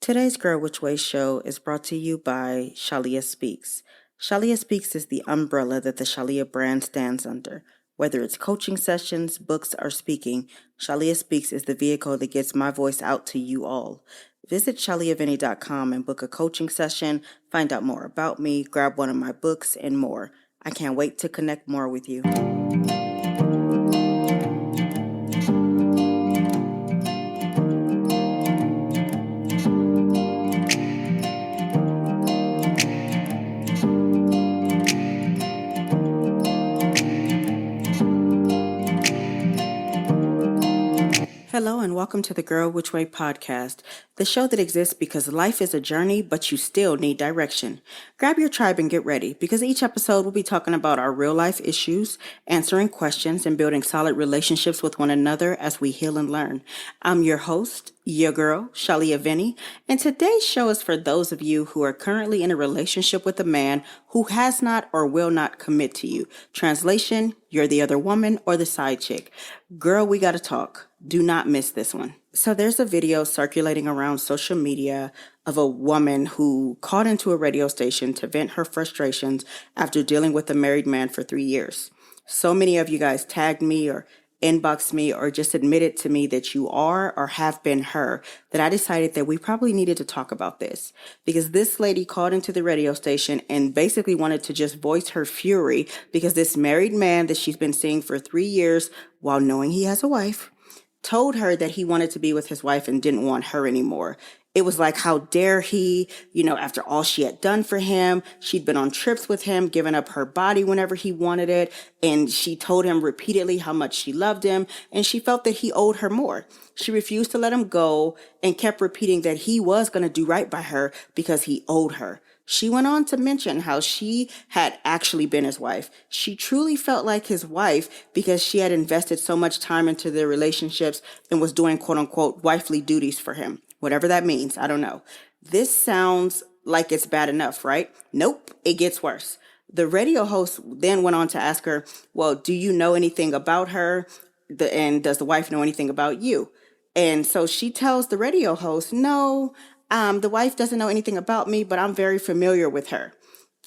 Today's Girl Which Way show is brought to you by Shalia Speaks. Shalia Speaks is the umbrella that the Shalia brand stands under. Whether it's coaching sessions, books, or speaking, Shalia Speaks is the vehicle that gets my voice out to you all. Visit shaliavinny.com and book a coaching session, find out more about me, grab one of my books, and more. I can't wait to connect more with you. Hello and welcome to the Girl Which Way podcast, the show that exists because life is a journey, but you still need direction. Grab your tribe and get ready because each episode will be talking about our real life issues, answering questions, and building solid relationships with one another as we heal and learn. I'm your host, your girl, Shalia Vinny, and today's show is for those of you who are currently in a relationship with a man who has not or will not commit to you. Translation, you're the other woman or the side chick. Girl, we gotta talk. Do not miss this one. So there's a video circulating around social media of a woman who called into a radio station to vent her frustrations after dealing with a married man for 3 years. So many of you guys tagged me or inboxed me or just admitted to me that you are or have been her, that I decided that we probably needed to talk about this because this lady called into the radio station and basically wanted to just voice her fury because this married man that she's been seeing for 3 years while knowing he has a wife told her that he wanted to be with his wife and didn't want her anymore. It was like, how dare he, after all she had done for him, she'd been on trips with him, giving up her body whenever he wanted it. And she told him repeatedly how much she loved him. And she felt that he owed her more. She refused to let him go and kept repeating that he was going to do right by her because he owed her. She went on to mention how she had actually been his wife. She truly felt like his wife because she had invested so much time into their relationships and was doing quote unquote wifely duties for him. Whatever that means, I don't know. This sounds like it's bad enough, right? Nope, it gets worse. The radio host then went on to ask her, well, do you know anything about her? And does the wife know anything about you? And so she tells the radio host, no, the wife doesn't know anything about me, but I'm very familiar with her.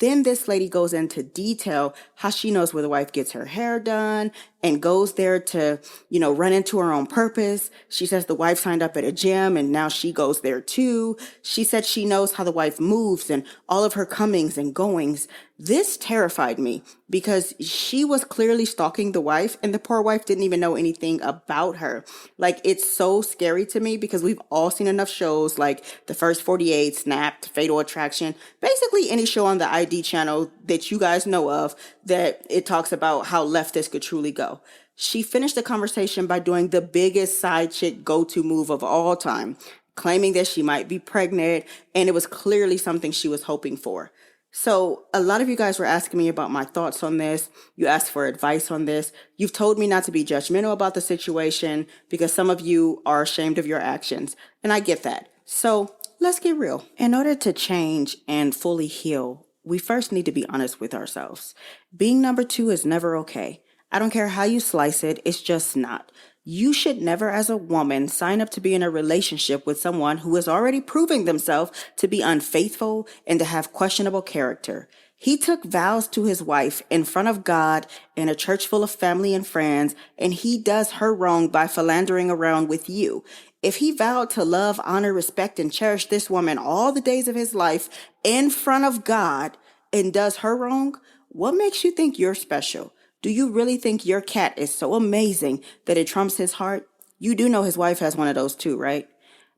Then this lady goes into detail how she knows where the wife gets her hair done and goes there to, run into her own purpose. She says the wife signed up at a gym and now she goes there too. She said she knows how the wife moves and all of her comings and goings. This terrified me because she was clearly stalking the wife and the poor wife didn't even know anything about her. Like, it's so scary to me because we've all seen enough shows like The First 48, Snapped, Fatal Attraction, basically any show on the ID channel that you guys know of that it talks about how left this could truly go. She finished the conversation by doing the biggest side chick go-to move of all time, claiming that she might be pregnant, and it was clearly something she was hoping for. So a lot of you guys were asking me about my thoughts on this. You asked for advice on this. You've told me not to be judgmental about the situation because some of you are ashamed of your actions, and I get that. So let's get real. In order to change and fully heal, we first need to be honest with ourselves. Being number two is never okay. I don't care how you slice it, it's just not. You should never, as a woman, sign up to be in a relationship with someone who is already proving themselves to be unfaithful and to have questionable character. He took vows to his wife in front of God in a church full of family and friends, and he does her wrong by philandering around with you. If he vowed to love, honor, respect, and cherish this woman all the days of his life in front of God and does her wrong, what makes you think you're special? Do you really think your cat is so amazing that it trumps his heart? You do know his wife has one of those too, right?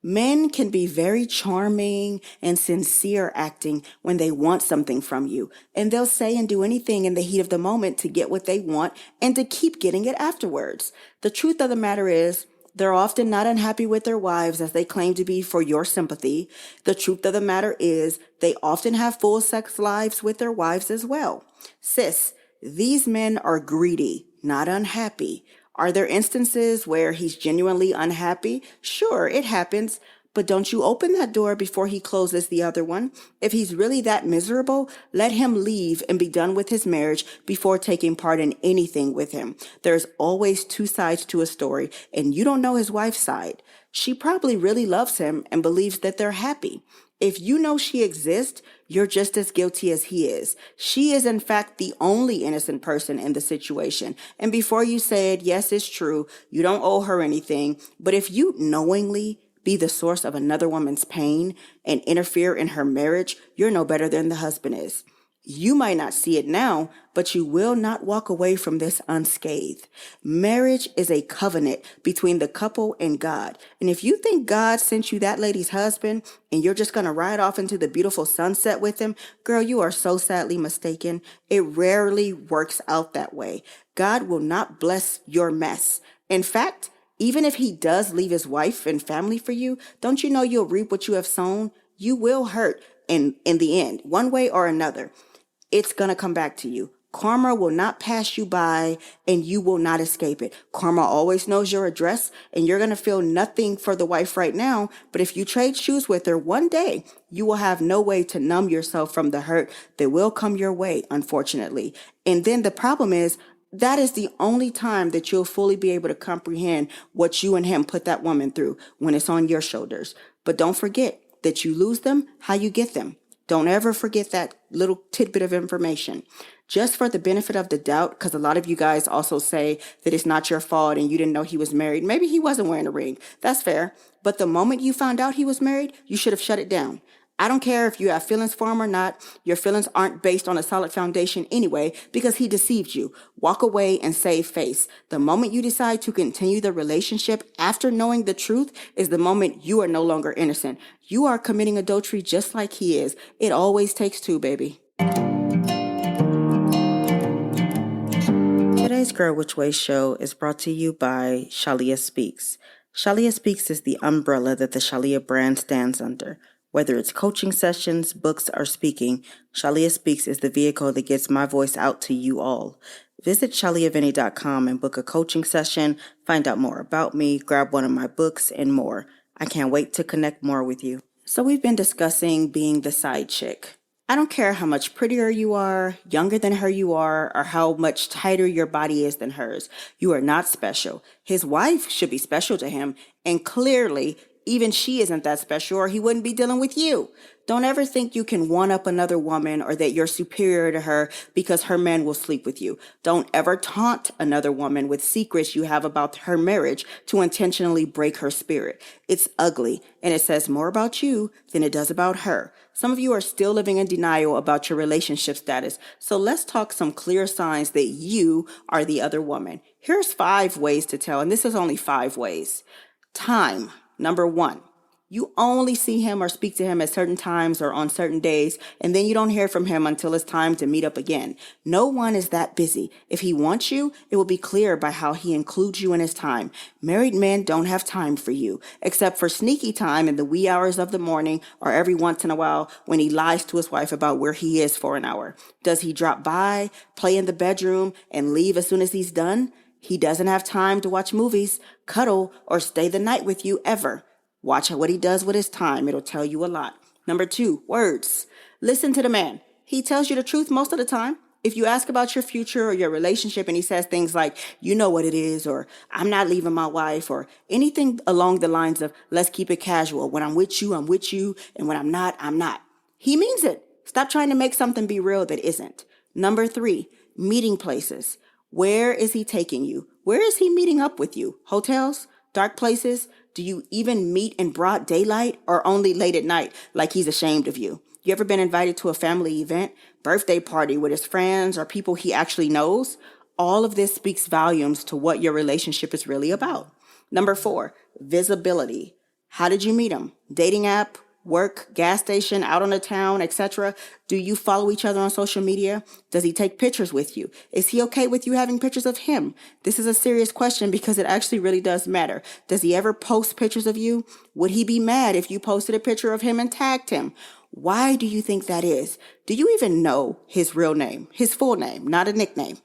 Men can be very charming and sincere acting when they want something from you, and they'll say and do anything in the heat of the moment to get what they want and to keep getting it afterwards. The truth of the matter is, they're often not unhappy with their wives as they claim to be for your sympathy. The truth of the matter is, they often have full sex lives with their wives as well. Sis, these men are greedy, not unhappy. Are there instances where he's genuinely unhappy? Sure, it happens. But don't you open that door before he closes the other one. If he's really that miserable, let him leave and be done with his marriage before taking part in anything with him. There's always two sides to a story, and you don't know his wife's side. She probably really loves him and believes that they're happy. If you know she exists, you're just as guilty as he is. She is, in fact, the only innocent person in the situation. And before you say it, yes, it's true. You don't owe her anything. But if you knowingly be the source of another woman's pain and interfere in her marriage, you're no better than the husband is. You might not see it now, but you will not walk away from this unscathed. Marriage is a covenant between the couple and God. And if you think God sent you that lady's husband and you're just going to ride off into the beautiful sunset with him, girl, you are so sadly mistaken. It rarely works out that way. God will not bless your mess. In fact, even if he does leave his wife and family for you, don't you know you'll reap what you have sown? You will hurt in the end, one way or another. It's going to come back to you. Karma will not pass you by and you will not escape it. Karma always knows your address and you're going to feel nothing for the wife right now. But if you trade shoes with her one day, you will have no way to numb yourself from the hurt that will come your way, unfortunately. And then the problem is that is the only time that you'll fully be able to comprehend what you and him put that woman through when it's on your shoulders. But don't forget that you lose them, how you get them. Don't ever forget that little tidbit of information. Just for the benefit of the doubt, because a lot of you guys also say that it's not your fault and you didn't know he was married. Maybe he wasn't wearing a ring. That's fair. But the moment you found out he was married, you should have shut it down. I don't care if you have feelings for him or not. Your feelings aren't based on a solid foundation anyway because he deceived you. Walk away and save face. The moment you decide to continue the relationship after knowing the truth is the moment you are no longer innocent. You are committing adultery just like he is. It always takes two, baby. Today's Girl Which Way show is brought to you by Shalia Speaks. Shalia Speaks is the umbrella that the Shalia brand stands under. Whether it's coaching sessions, books, or speaking, Shalia Speaks is the vehicle that gets my voice out to you all. Visit shaliavinny.com and book a coaching session, find out more about me, grab one of my books, and more. I can't wait to connect more with you. So we've been discussing being the side chick. I don't care how much prettier you are, younger than her you are, or how much tighter your body is than hers. You are not special. His wife should be special to him, and clearly, even she isn't that special or he wouldn't be dealing with you. Don't ever think you can one-up another woman or that you're superior to her because her man will sleep with you. Don't ever taunt another woman with secrets you have about her marriage to intentionally break her spirit. It's ugly, and it says more about you than it does about her. Some of you are still living in denial about your relationship status, so let's talk some clear signs that you are the other woman. Here's 5 ways to tell, and this is only 5 ways. Time. Number 1, you only see him or speak to him at certain times or on certain days, and then you don't hear from him until it's time to meet up again. No one is that busy. If he wants you, it will be clear by how he includes you in his time. Married men don't have time for you, except for sneaky time in the wee hours of the morning or every once in a while when he lies to his wife about where he is for an hour. Does he drop by, play in the bedroom, and leave as soon as he's done? He doesn't have time to watch movies, cuddle, or stay the night with you ever. Watch what he does with his time. It'll tell you a lot. Number 2, words. Listen to the man. He tells you the truth most of the time. If you ask about your future or your relationship and he says things like, you know what it is, or I'm not leaving my wife, or anything along the lines of, let's keep it casual. When I'm with you, and when I'm not, I'm not. He means it. Stop trying to make something be real that isn't. Number 3, meeting places. Where is he taking you? Where is he meeting up with you? Hotels? Dark places? Do you even meet in broad daylight or only late at night like he's ashamed of you? You ever been invited to a family event, birthday party with his friends or people he actually knows? All of this speaks volumes to what your relationship is really about. Number 4, visibility. How did you meet him? Dating app? Work, gas station, out on the town, etc. Do you follow each other on social media? Does he take pictures with you? Is he okay with you having pictures of him? This is a serious question because it actually really does matter. Does he ever post pictures of you? Would he be mad if you posted a picture of him and tagged him? Why do you think that is? Do you even know his real name, his full name, not a nickname?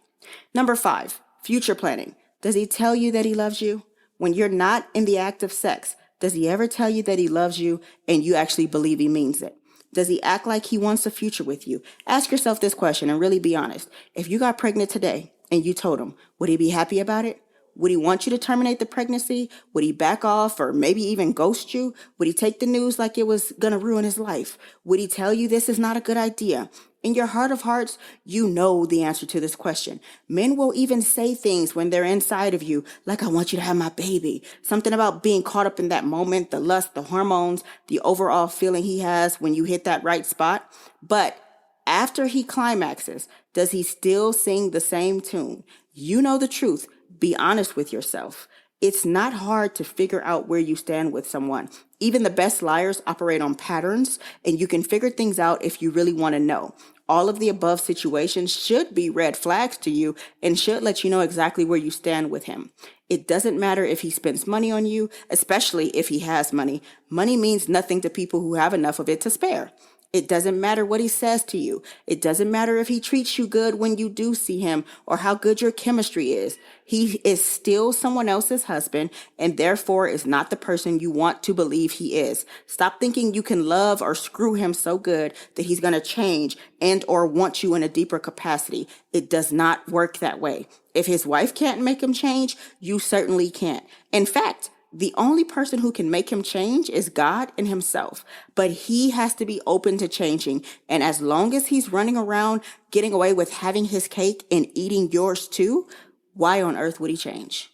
Number 5, future planning. Does he tell you that he loves you? When you're not in the act of sex, does he ever tell you that he loves you and you actually believe he means it? Does he act like he wants a future with you? Ask yourself this question and really be honest. If you got pregnant today and you told him, would he be happy about it? Would he want you to terminate the pregnancy? Would he back off or maybe even ghost you? Would he take the news like it was going to ruin his life? Would he tell you this is not a good idea? In your heart of hearts, you know the answer to this question. Men will even say things when they're inside of you, like, I want you to have my baby. Something about being caught up in that moment, the lust, the hormones, the overall feeling he has when you hit that right spot. But after he climaxes, does he still sing the same tune? You know the truth. Be honest with yourself. It's not hard to figure out where you stand with someone. Even the best liars operate on patterns, and you can figure things out if you really want to know. All of the above situations should be red flags to you and should let you know exactly where you stand with him. It doesn't matter if he spends money on you, especially if he has money. Money means nothing to people who have enough of it to spare. It doesn't matter what he says to you. It doesn't matter if he treats you good when you do see him or how good your chemistry is. He is still someone else's husband and therefore is not the person you want to believe he is. Stop thinking you can love or screw him so good that he's going to change and or want you in a deeper capacity. It does not work that way. If his wife can't make him change, you certainly can't. In fact, the only person who can make him change is God and himself. But he has to be open to changing. And as long as he's running around getting away with having his cake and eating yours too, why on earth would he change?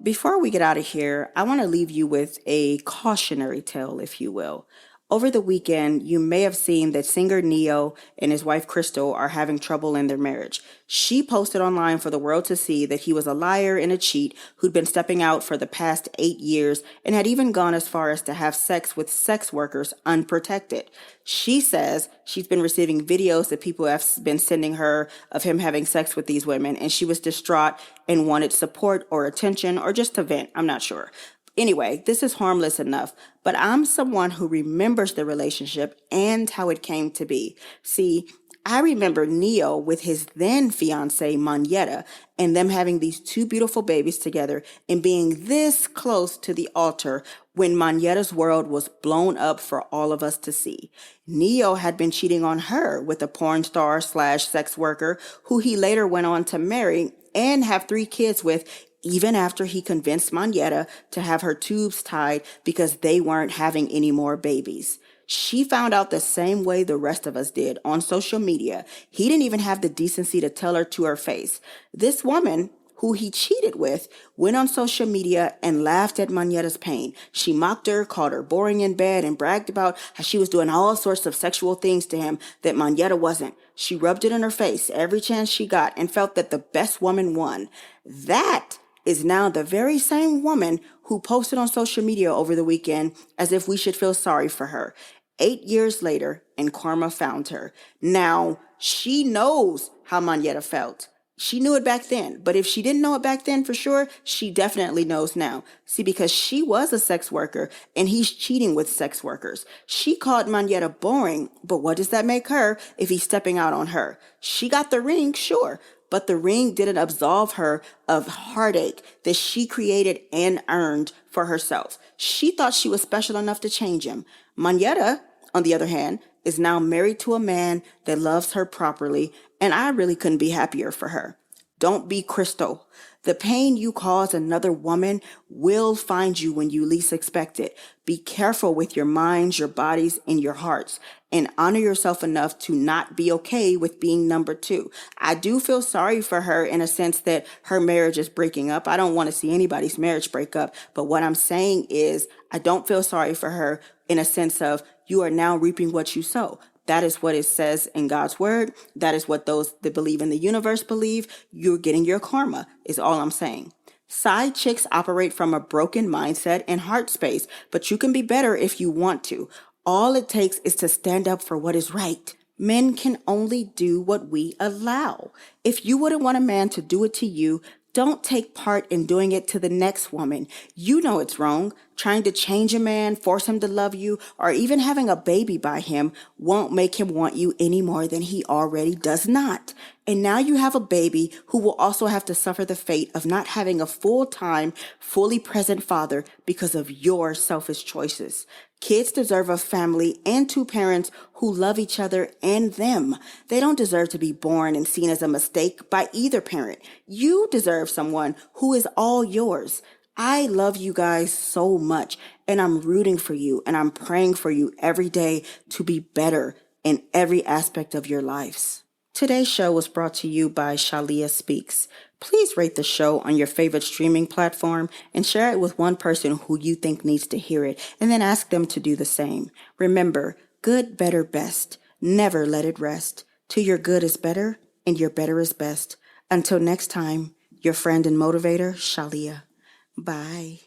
Before we get out of here, I want to leave you with a cautionary tale, if you will. Over the weekend, you may have seen that singer Ne-Yo and his wife Crystal are having trouble in their marriage. She posted online for the world to see that he was a liar and a cheat who'd been stepping out for the past 8 years and had even gone as far as to have sex with sex workers unprotected. She says she's been receiving videos that people have been sending her of him having sex with these women, and she was distraught and wanted support or attention or just to vent. I'm not sure. Anyway, this is harmless enough, but I'm someone who remembers the relationship and how it came to be. See, I remember Ne-Yo with his then fiancée, Monyetta, and them having these 2 beautiful babies together and being this close to the altar when Monyetta's world was blown up for all of us to see. Ne-Yo had been cheating on her with a porn star / sex worker who he later went on to marry and have 3 kids with, even after he convinced Monyetta to have her tubes tied because they weren't having any more babies. She found out the same way the rest of us did on social media. He didn't even have the decency to tell her to her face. This woman, who he cheated with, went on social media and laughed at Monyetta's pain. She mocked her, called her boring in bed, and bragged about how she was doing all sorts of sexual things to him that Monyetta wasn't. She rubbed it in her face every chance she got and felt that the best woman won. That is now the very same woman who posted on social media over the weekend as if we should feel sorry for her. 8 years later, and karma found her. Now, she knows how Monyetta felt. She knew it back then, but if she didn't know it back then for sure, she definitely knows now. See, because she was a sex worker, and he's cheating with sex workers. She called Monyetta boring, but what does that make her if he's stepping out on her? She got the ring, sure, but the ring didn't absolve her of heartache that she created and earned for herself. She thought she was special enough to change him. Monyetta, on the other hand, is now married to a man that loves her properly, and I really couldn't be happier for her. Don't be Crystal. The pain you cause another woman will find you when you least expect it. Be careful with your minds, your bodies, and your hearts, and honor yourself enough to not be okay with being number 2. I do feel sorry for her in a sense that her marriage is breaking up. I don't want to see anybody's marriage break up, but what I'm saying is I don't feel sorry for her in a sense of you are now reaping what you sow. That is what it says in God's word. That is what those that believe in the universe believe. You're getting your karma, is all I'm saying. Side chicks operate from a broken mindset and heart space, but you can be better if you want to. All it takes is to stand up for what is right. Men can only do what we allow. If you wouldn't want a man to do it to you, don't take part in doing it to the next woman. You know it's wrong. Trying to change a man, force him to love you, or even having a baby by him won't make him want you any more than he already does not. And now you have a baby who will also have to suffer the fate of not having a full-time, fully present father because of your selfish choices. Kids deserve a family and two parents who love each other and them. They don't deserve to be born and seen as a mistake by either parent. You deserve someone who is all yours. I love you guys so much, and I'm rooting for you, and I'm praying for you every day to be better in every aspect of your lives. Today's show was brought to you by Shalia Speaks. Please rate the show on your favorite streaming platform and share it with one person who you think needs to hear it, and then ask them to do the same. Remember, good, better, best. Never let it rest. Till your good is better and your better is best. Until next time, your friend and motivator, Shalia. Bye.